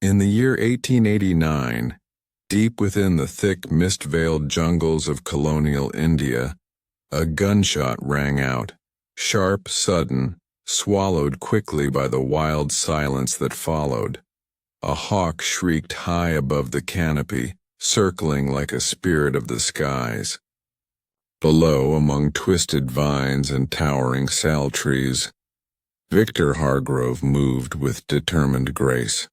In the year 1889, deep within the thick mist-veiled jungles of colonial India, a gunshot rang out, sharp, sudden, swallowed quickly by the wild silence that followed. A hawk shrieked high above the canopy, circling like a spirit of the skies. Below, among twisted vines and towering sal trees, Victor Hargrove moved with determined grace.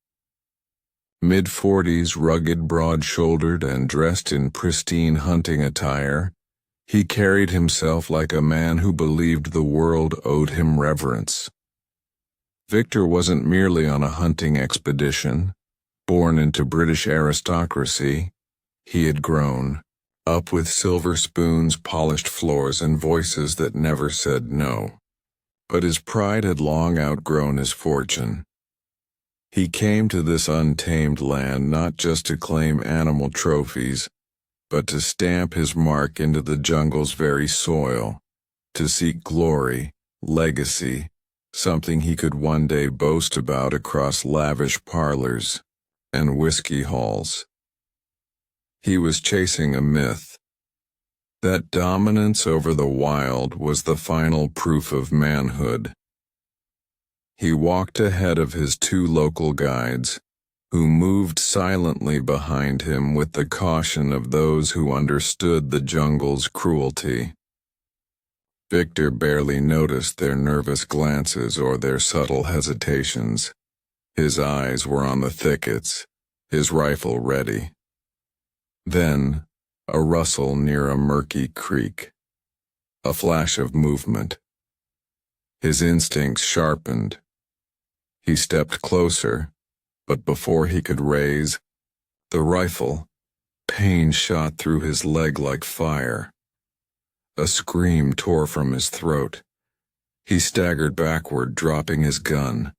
Mid-40s, rugged, broad-shouldered, and dressed in pristine hunting attire, he carried himself like a man who believed the world owed him reverence. Victor wasn't merely on a hunting expedition. Born into British aristocracy, he had grown up with silver spoons, polished floors, and voices that never said no. But his pride had long outgrown his fortune. He came to this untamed land not just to claim animal trophies, but to stamp his mark into the jungle's very soil, to seek glory, legacy, something he could one day boast about across lavish parlors and whiskey halls. He was chasing a myth. That dominance over the wild was the final proof of manhood. He walked ahead of his two local guides, who moved silently behind him with the caution of those who understood the jungle's cruelty. Victor barely noticed their nervous glances or their subtle hesitations. His eyes were on the thickets, his rifle ready. Then, a rustle near a murky creek. A flash of movement. His instincts sharpened. He stepped closer, but before he could raise the rifle, pain shot through his leg like fire. A scream tore from his throat. He staggered backward, dropping his gun.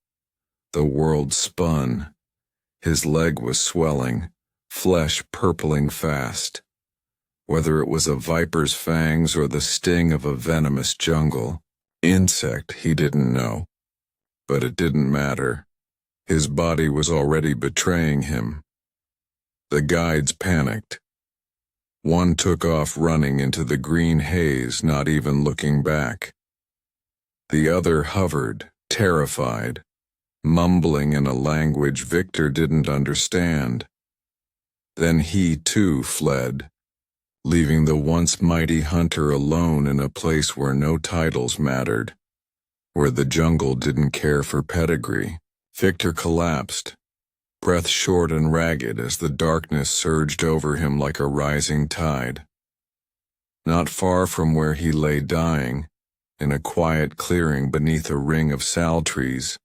The world spun. His leg was swelling, flesh purpling fast. Whether it was a viper's fangs or the sting of a venomous jungle insect, he didn't know. But it didn't matter. His body was already betraying him. The guides panicked. One took off running into the green haze, not even looking back. The other hovered, terrified, mumbling in a language Victor didn't understand. Then he, too, fled, leaving the once mighty hunter alone in a place where no titles mattered, where the jungle didn't care for pedigree. Victor collapsed, breath short and ragged as the darkness surged over him like a rising tide. Not far from where he lay dying, in a quiet clearing beneath a ring of sal trees,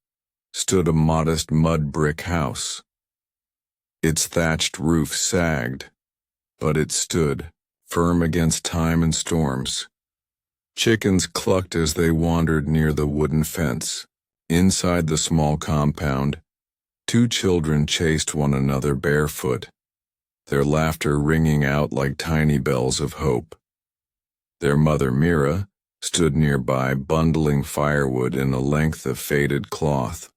stood a modest mud brick house. Its thatched roof sagged, but it stood, firm against time and storms. Chickens clucked as they wandered near the wooden fence. Inside the small compound, two children chased one another barefoot, their laughter ringing out like tiny bells of hope. Their mother, Mira, stood nearby, bundling firewood in a length of faded cloth.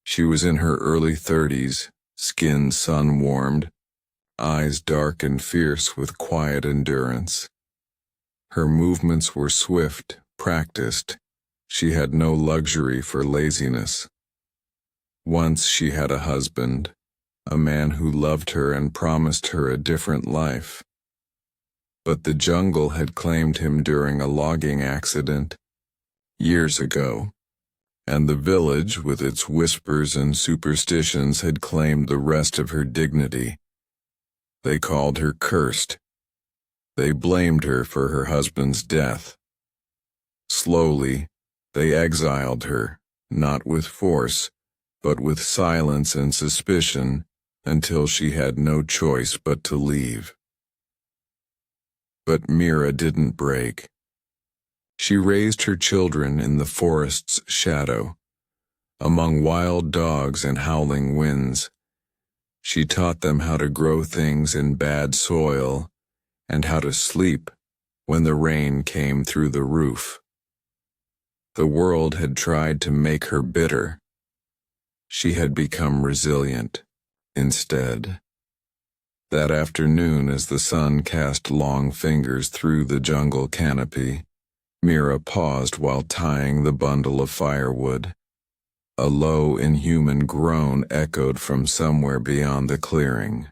She was in her early 30s, skin sun-warmed, eyes dark and fierce with quiet endurance. Her movements were swift, practiced. She had no luxury for laziness. Once she had a husband, a man who loved her and promised her a different life. But the jungle had claimed him during a logging accident years ago, and the village, with its whispers and superstitions, had claimed the rest of her dignity. They called her cursed. They blamed her for her husband's death. Slowly, they exiled her, not with force, but with silence and suspicion, until she had no choice but to leave. But Mira didn't break. She raised her children in the forest's shadow, among wild dogs and howling winds. She taught them how to grow things in bad soil and how to sleep when the rain came through the roof. The world had tried to make her bitter. She had become resilient, instead. That afternoon, as the sun cast long fingers through the jungle canopy, Mira paused while tying the bundle of firewood. A low, inhuman groan echoed from somewhere beyond the clearing.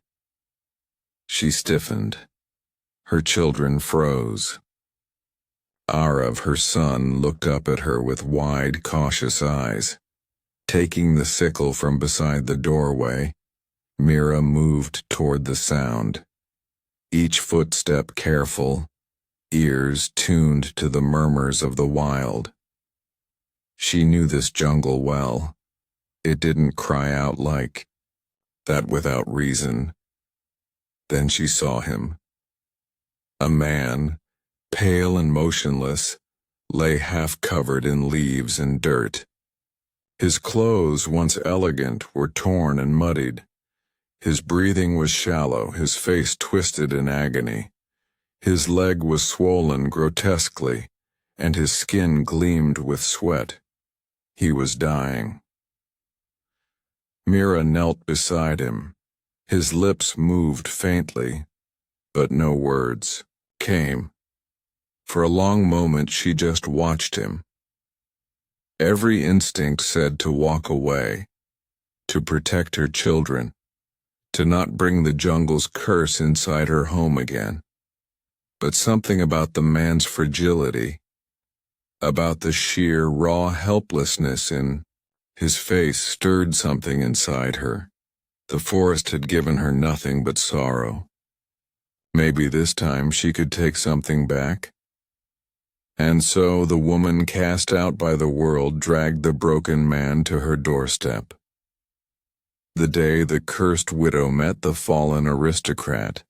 She stiffened. Her children froze. Arav, her son, looked up at her with wide, cautious eyes. Taking the sickle from beside the doorway, Mira moved toward the sound. Each footstep careful, ears tuned to the murmurs of the wild. She knew this jungle well. It didn't cry out like that without reason. Then she saw him. A man, pale and motionless, lay half-covered in leaves and dirt. His clothes, once elegant, were torn and muddied. His breathing was shallow, his face twisted in agony. His leg was swollen grotesquely, and his skin gleamed with sweat. He was dying. Mira knelt beside him. His lips moved faintly, but no words came. For a long moment she just watched him. Every instinct said to walk away, to protect her children, to not bring the jungle's curse inside her home again. But something about the man's fragility, about the sheer, raw helplessness in his face stirred something inside her. The forest had given her nothing but sorrow. Maybe this time she could take something back. And so the woman cast out by the world dragged the broken man to her doorstep. The day the cursed widow met the fallen aristocrat.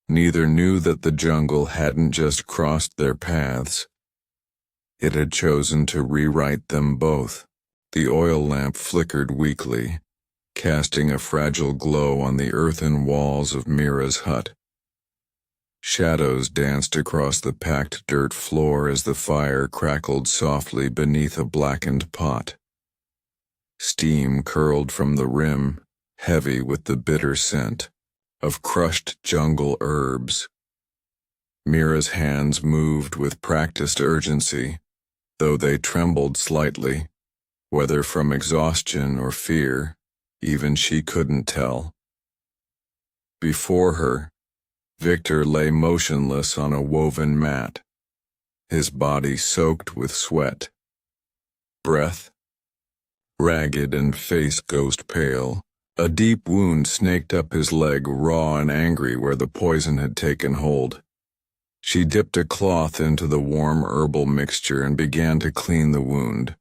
Neither knew that the jungle hadn't just crossed their paths. It had chosen to rewrite them both. The oil lamp flickered weakly, casting a fragile glow on the earthen walls of Mira's hut. Shadows danced across the packed dirt floor as the fire crackled softly beneath a blackened pot. Steam curled from the rim, heavy with the bitter scent of crushed jungle herbs. Mira's hands moved with practiced urgency, though they trembled slightly, whether from exhaustion or fear, even she couldn't tell. Before her, Victor lay motionless on a woven mat, his body soaked with sweat. Breath, ragged and face ghost pale, a deep wound snaked up his leg, raw and angry where the poison had taken hold. She dipped a cloth into the warm herbal mixture and began to clean the wound.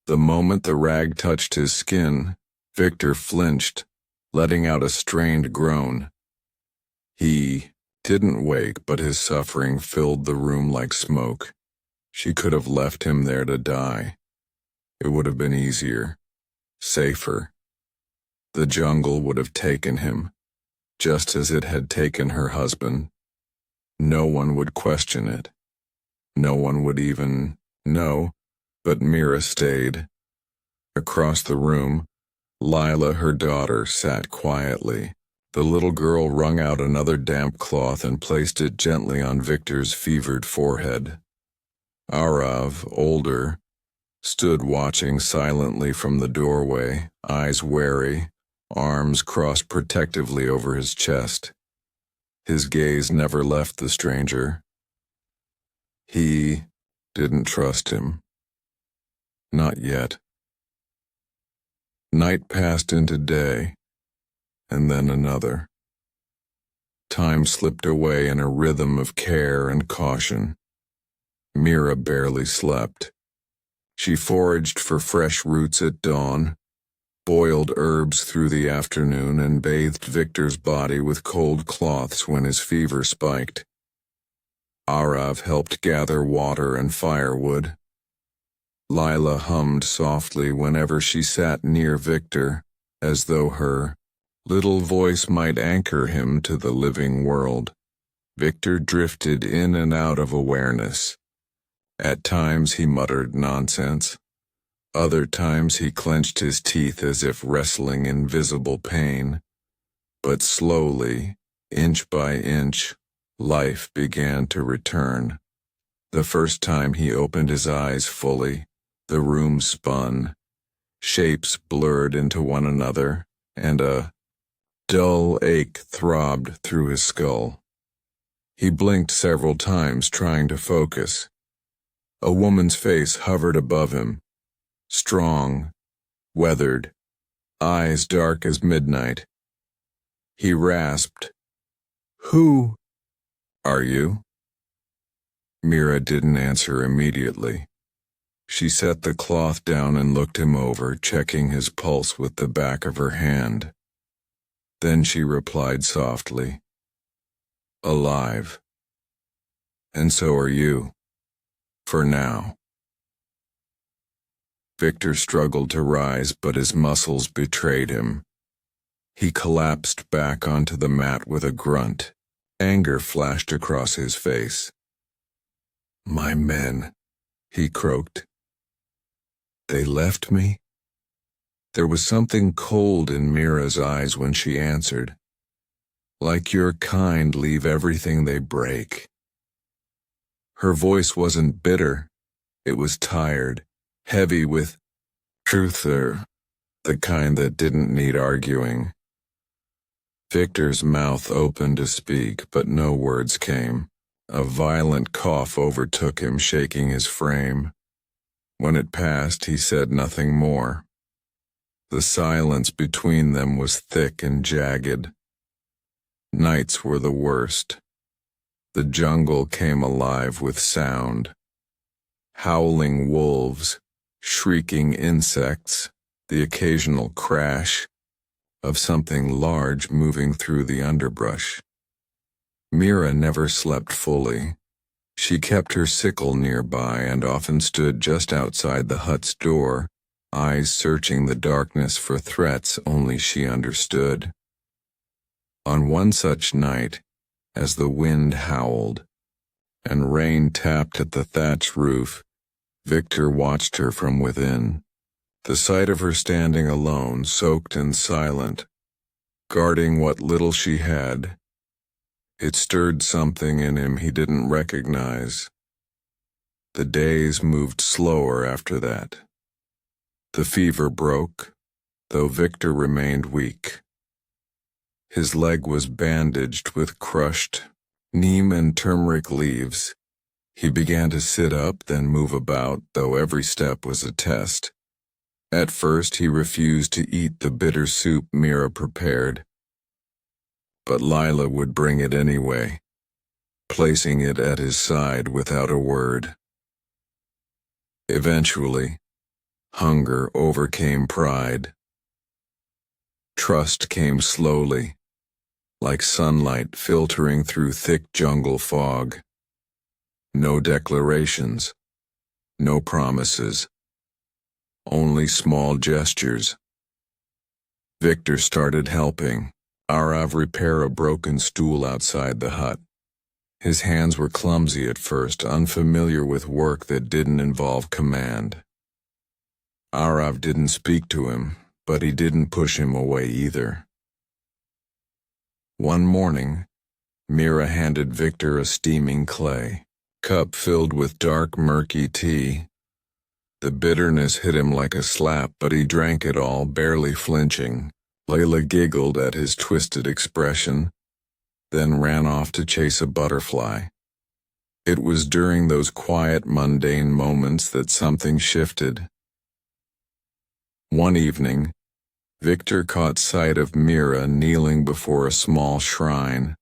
The moment the rag touched his skin, Victor flinched, letting out a strained groan. He didn't wake, but his suffering filled the room like smoke. She could have left him there to die. It would have been easier, safer. The jungle would have taken him, just as it had taken her husband. No one would question it. No one would even know, but Mira stayed. Across the room, Lila, her daughter, sat quietly. The little girl wrung out another damp cloth and placed it gently on Victor's fevered forehead. Arav, older, stood watching silently from the doorway, eyes wary, arms crossed protectively over his chest. His gaze never left the stranger. He didn't trust him. Not yet. Night passed into day, and then another. Time slipped away in a rhythm of care and caution. Mira barely slept. She foraged for fresh roots at dawn, boiled herbs through the afternoon, and bathed Victor's body with cold cloths when his fever spiked. Arav helped gather water and firewood. Lila hummed softly whenever she sat near Victor, as though her little voice might anchor him to the living world. Victor drifted in and out of awareness. At times he muttered nonsense, Other times he clenched his teeth as if wrestling invisible pain. But slowly, inch by inch, life began to return. The first time he opened his eyes fully, the room spun, shapes blurred into one another, and a dull ache throbbed through his skull. He blinked several times, trying to focus. A woman's face hovered above him, strong, weathered, eyes dark as midnight. He rasped, "Who are you?" Mira didn't answer immediately. She set the cloth down and looked him over, checking his pulse with the back of her hand. Then she replied softly, "Alive. And so are you. For now." Victor struggled to rise, but his muscles betrayed him. He collapsed back onto the mat with a grunt. Anger flashed across his face. "My men," he croaked. "They left me?" There was something cold in Mira's eyes when she answered. "Like your kind leave everything they break." Her voice wasn't bitter. It was tired, heavy with truth, the kind that didn't need arguing. Victor's mouth opened to speak, but no words came. A violent cough overtook him, shaking his frame. When it passed, he said nothing more. The silence between them was thick and jagged. Nights were the worst. The jungle came alive with sound. Howling wolves, shrieking insects, the occasional crash of something large moving through the underbrush. Mira never slept fully. She kept her sickle nearby and often stood just outside the hut's door, eyes searching the darkness for threats only she understood. On one such night, as the wind howled and rain tapped at the thatch roof, Victor watched her from within. The sight of her standing alone, soaked and silent, guarding what little she had, it stirred something in him he didn't recognize. The days moved slower after that. The fever broke, though Victor remained weak. His leg was bandaged with crushed neem and turmeric leaves. He began to sit up, then move about, though every step was a test. At first he refused to eat the bitter soup Mira prepared. But Lila would bring it anyway, placing it at his side without a word. Eventually, hunger overcame pride. Trust came slowly, like sunlight filtering through thick jungle fog. No declarations, no promises, only small gestures. Victor started helping Arav repair a broken stool outside the hut. His hands were clumsy at first, unfamiliar with work that didn't involve command. Arav didn't speak to him, but he didn't push him away either. One morning, Mira handed Victor a steaming clay cup filled with dark, murky tea. The bitterness hit him like a slap, but he drank it all, barely flinching. Layla giggled at his twisted expression, then ran off to chase a butterfly. It was during those quiet, mundane moments that something shifted. One evening, Victor caught sight of Mira kneeling before a small shrine,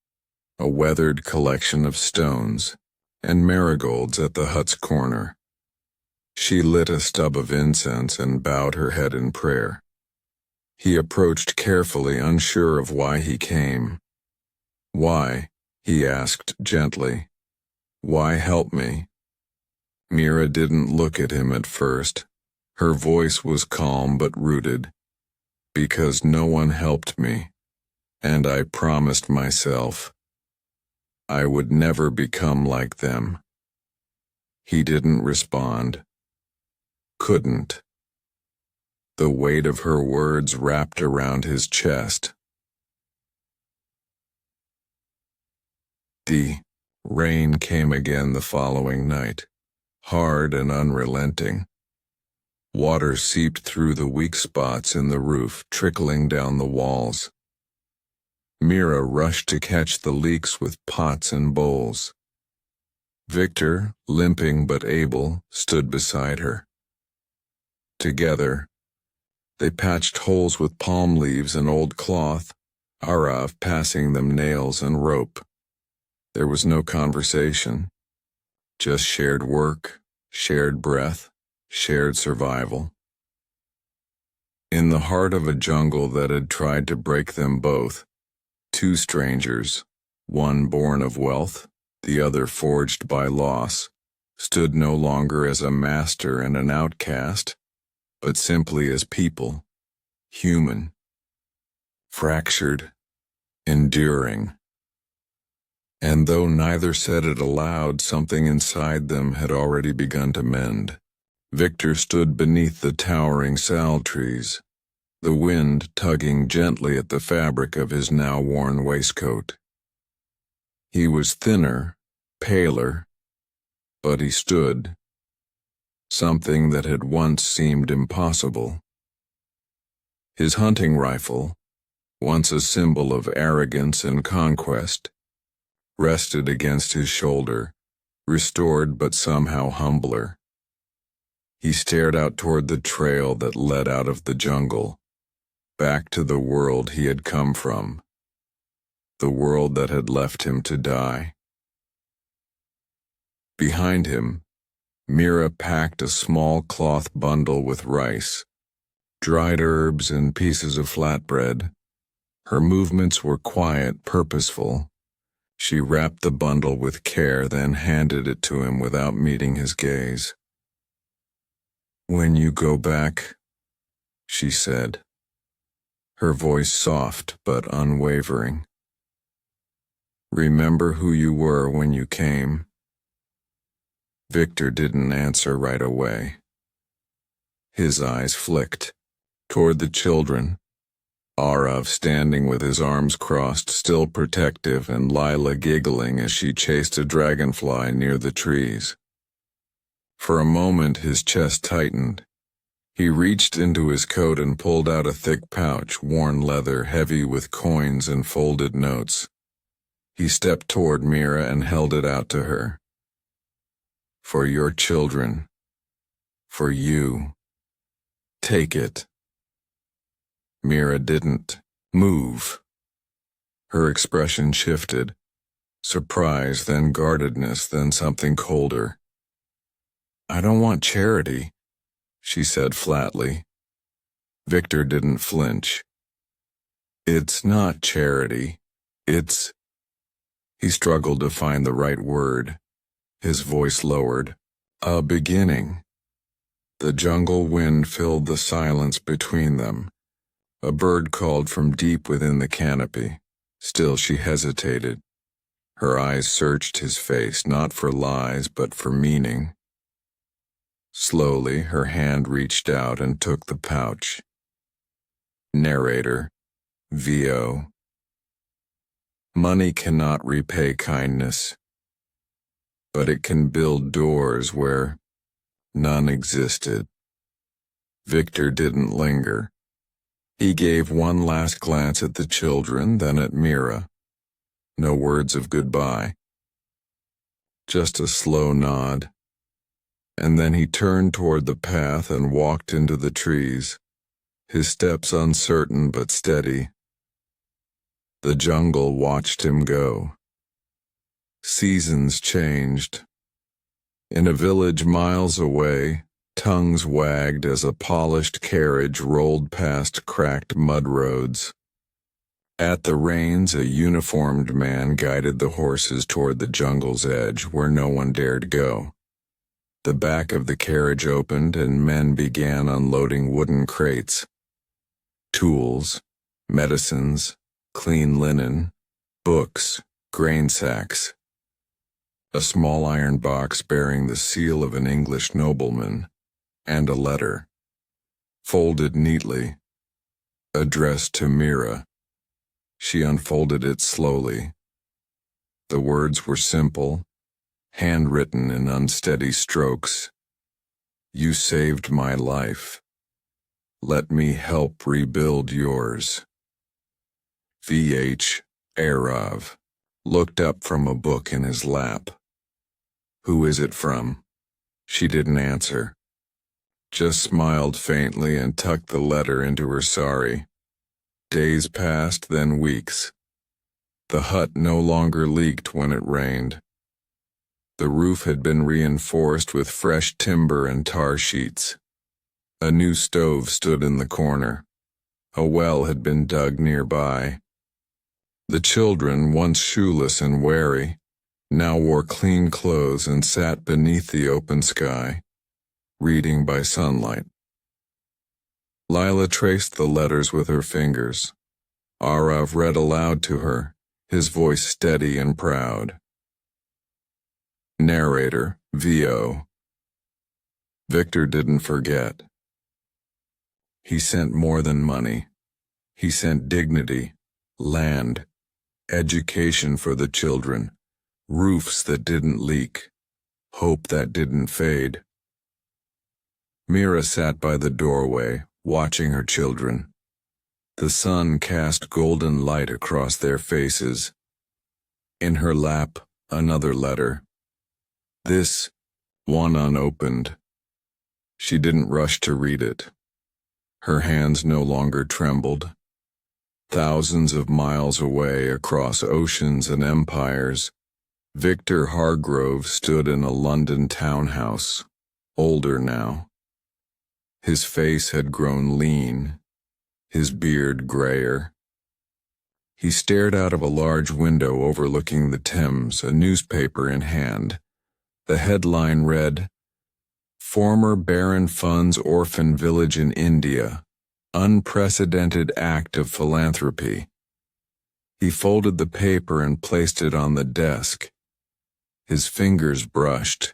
a weathered collection of stones and marigolds at the hut's corner. She lit a stub of incense and bowed her head in prayer. He approached carefully, unsure of why he came. "Why?" he asked gently. "Why help me?" Mira didn't look at him at first. Her voice was calm but rooted. "Because no one helped me, and I promised myself I would never become like them." He didn't respond. Couldn't. the weight of her words wrapped around his chest. The rain came again the following night, hard and unrelenting. Water seeped through the weak spots in the roof, trickling down the walls. Mira rushed to catch the leaks with pots and bowls. Victor, limping but able, stood beside her. Together, they patched holes with palm leaves and old cloth, Arav passing them nails and rope. There was no conversation, just shared work, shared breath, shared survival. In the heart of a jungle that had tried to break them both, two strangers, one born of wealth, the other forged by loss, stood no longer as a master and an outcast, but simply as people, human, fractured, enduring. And though neither said it aloud, something inside them had already begun to mend. Victor stood beneath the towering sal trees, the wind tugging gently at the fabric of his now worn waistcoat. He was thinner, paler, but he stood, something that had once seemed impossible. His hunting rifle, once a symbol of arrogance and conquest, rested against his shoulder, restored but somehow humbler. He stared out toward the trail that led out of the jungle, back to the world he had come from, the world that had left him to die. Behind him, Mira packed a small cloth bundle with rice, dried herbs, and pieces of flatbread. Her movements were quiet, purposeful. She wrapped the bundle with care, then handed it to him without meeting his gaze. "When you go back," she said, her voice soft but unwavering, "remember who you were when you came." Victor didn't answer right away. His eyes flicked toward the children, Arav standing with his arms crossed, still protective, and Lila giggling as she chased a dragonfly near the trees. For a moment his chest tightened. He reached into his coat and pulled out a thick pouch, worn leather, heavy with coins and folded notes. He stepped toward Mira and held it out to her. "For your children. For you. Take it." Mira didn't move. Her expression shifted, surprise, then guardedness, then something colder. "I don't want charity," she said flatly. Victor didn't flinch. "It's not charity. It's—" He struggled to find the right word. His voice lowered. "A beginning." The jungle wind filled the silence between them. A bird called from deep within the canopy. Still she hesitated. Her eyes searched his face, not for lies, but for meaning. Slowly, her hand reached out and took the pouch. Narrator, VO. Money cannot repay kindness, but it can build doors where none existed. Victor didn't linger. He gave one last glance at the children, then at Mira. No words of goodbye. Just a slow nod. And then he turned toward the path and walked into the trees, his steps uncertain but steady. The jungle watched him go. Seasons changed. In a village miles away, tongues wagged as a polished carriage rolled past cracked mud roads. At the reins, a uniformed man guided the horses toward the jungle's edge where no one dared go. The back of the carriage opened and men began unloading wooden crates. Tools, medicines, clean linen, books, grain sacks. A small iron box bearing the seal of an English nobleman, and a letter. folded neatly, addressed to Mira. She unfolded it slowly. The words were simple, handwritten in unsteady strokes. You saved my life. Let me help rebuild yours. V.H. Arav looked up from a book in his lap. Who is it from? She didn't answer, just smiled faintly and tucked the letter into her sari. Days passed, then weeks. The hut no longer leaked when it rained. The roof had been reinforced with fresh timber and tar sheets. A new stove stood in the corner. A well had been dug nearby. The children, once shoeless and wary, now wore clean clothes and sat beneath the open sky, reading by sunlight. Lila traced the letters with her fingers. Arav read aloud to her, his voice steady and proud. Narrator, V.O. Victor didn't forget. He sent more than money. He sent dignity, land, education for the children, roofs that didn't leak, hope that didn't fade. Mira sat by the doorway, watching her children. The sun cast golden light across their faces. In her lap, another letter. This, one unopened. She didn't rush to read it. Her hands no longer trembled. Thousands of miles away across oceans and empires, Victor Hargrove stood in a London townhouse, older now. His face had grown lean, his beard grayer. He stared out of a large window overlooking the Thames, a newspaper in hand. The headline read, Former Baron funds orphan village in India. Unprecedented act of philanthropy. He folded the paper and placed it on the desk. His fingers brushed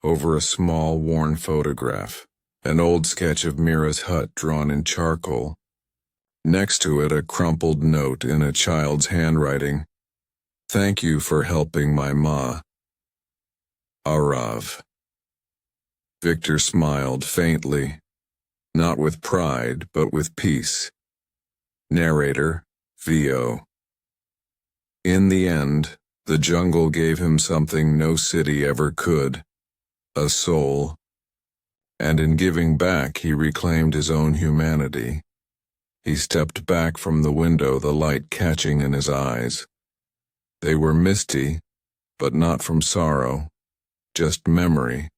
over a small, worn photograph, an old sketch of Mira's hut drawn in charcoal. Next to it, a crumpled note in a child's handwriting. Thank you for helping my ma. Arav. Victor smiled faintly, not with pride, but with peace. Narrator, V.O. In the end, the jungle gave him something no city ever could, a soul. And in giving back, he reclaimed his own humanity. He stepped back from the window, the light catching in his eyes. They were misty, but not from sorrow, just memory.